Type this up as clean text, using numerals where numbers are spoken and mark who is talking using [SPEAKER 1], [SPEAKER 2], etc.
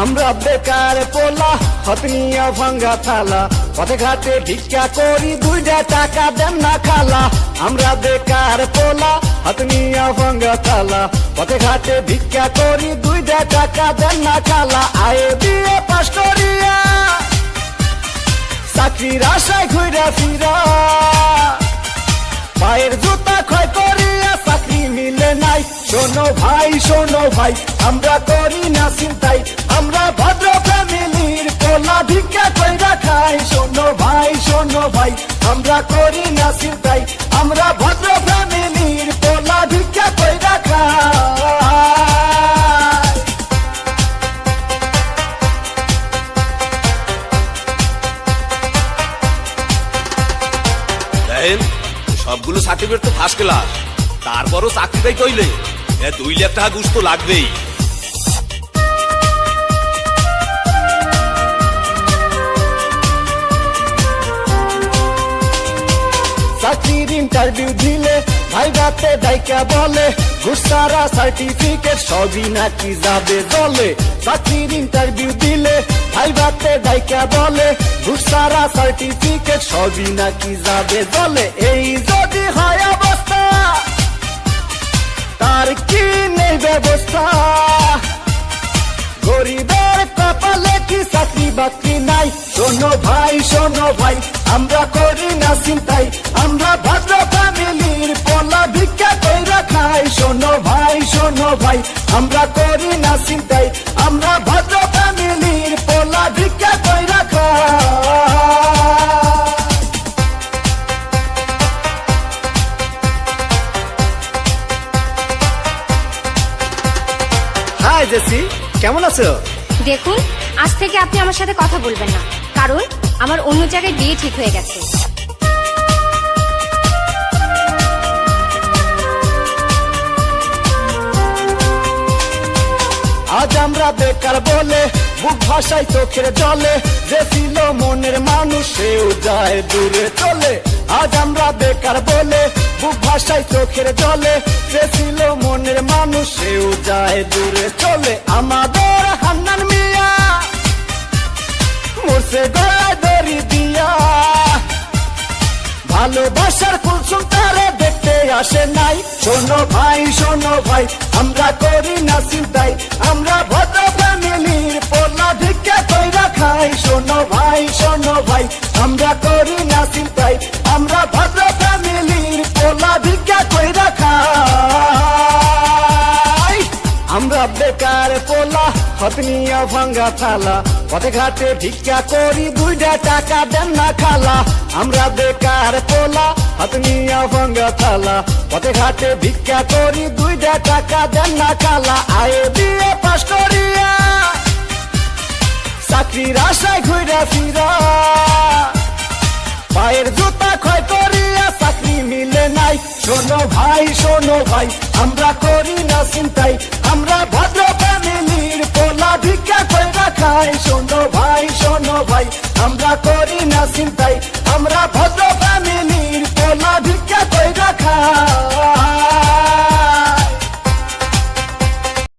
[SPEAKER 1] আমরা বেকার পোলা হতনিয়া ভাঙ্গা থালা পথে ঘাটে ভিক্ষা করি দুইটা টাকা দেন না খালা আমরা বেকার পোলা হতনিয়া ভাঙ্গা থালা পথে ঘাটে ভিক্ষা করি দুইটা টাকা দেন না খালা আয়ে বিয়ে পাশ করিয়া চাকরির আশায় ঘুরা ফিরা পায়ের জুতা ক্ষয় করিয়া চাকরি মিলে নাই শোনো ভাই আমরা করি না চিন্তাই আমরা ভদ্র ফ্যামিলির পোলা ভিক্ষা কইরা খাই শোনো ভাই আমরা করি না চিন্তাই আমরা ভদ্র ফ্যামিলির পোলা ভিক্ষা কইরা
[SPEAKER 2] খাই সবগুলো সার্টিফিকেট তো ফার্স্ট ক্লাস, তারপরও চাকরিটাই কইলে 2 লাখ টাকা ঘুষ তো লাগবেই।
[SPEAKER 1] চাকরির ইন্টারভিউ দিলে ভাই রাতে ডাইকা বলে ঘুষ ছাড়া সার্টিফিকেট সবই নাকি যাবে জলে চাকরির ইন্টারভিউ দিলে ভাই রাতে ডাইকা বলে ঘুষ ছাড়া সার্টিফিকেট সবই নাকি যাবে জলে এই যদি হয় অবস্থা তার কি নেই ব্যবস্থা গরিবের কপালে কি চাকরি বাকরি নাই শোনো ভাই আমরা করি না চিন্তাই আমরা ভদ্র ফ্যামিলির পোলা ভিক্ষা কইরা খাই শোনো ভাই আমরা করি না চিন্তাই আমরা ভদ্র ফ্যামিলির পোলা ভিক্ষা কইরা খাই। হাই জেসি, কেমন আছো?
[SPEAKER 3] দেখুন, আজ থেকে আপনি আমার সাথে কথা বলবেন না, কারণ আমার অন্য জায়গায় বিয়ে ঠিক হয়ে গেছে।
[SPEAKER 1] আজ আমরা বেকার বলে বুক ভাষায় চোখের জলে যে ছিল মনের মানুষ সেও যায় দূরে চলে আজ আমরা বেকার বলে বুক ভাষায় চোখের জলে যে ছিল মনের মানুষ সেও যায় দূরে চলে আমাদের হান্নান মিয়া মরছে গলায় দড়ি দিয়া ভালোবাসার কুলসুম তারে দেখতে আসে নাই শোনো ভাই আমরা করি না চিন্তাই আমরা ভদ্র ফ্যামিলির পোলা ভিক্ষা কইরা খাই শোনো ভাই আমরা করি না চিন্তাই আমরা ভদ্র ফ্যামিলির পোলা ভিক্ষা কইরা খাই আমরা বেকার পোলা হতনিয়া ভাঙ্গা থালা পথে ঘাটে ভিক্ষা করি দুইটা টাকা দেন না খালা আমরা বেকার পোলা হতনিয়া ভাঙ্গা থালা পথে ঘাটে ভিক্ষা করি দুইটা টাকা দেন না খালা আয়ে বিয়ে পাশ করিয়া চাকরির আশায় ঘুরা ফিরা পায়ের জুতা ক্ষয় করিয়া চাকরি মিলে নাই শোনো ভাই আমরা করি না চিন্তাই আমরা ভদ্র ফ্যামিলির পোলা ভিক্ষা কইরা খাই শোনো ভাই আমরা করি না চিন্তাই আমরা ভদ্র ফ্যামিলি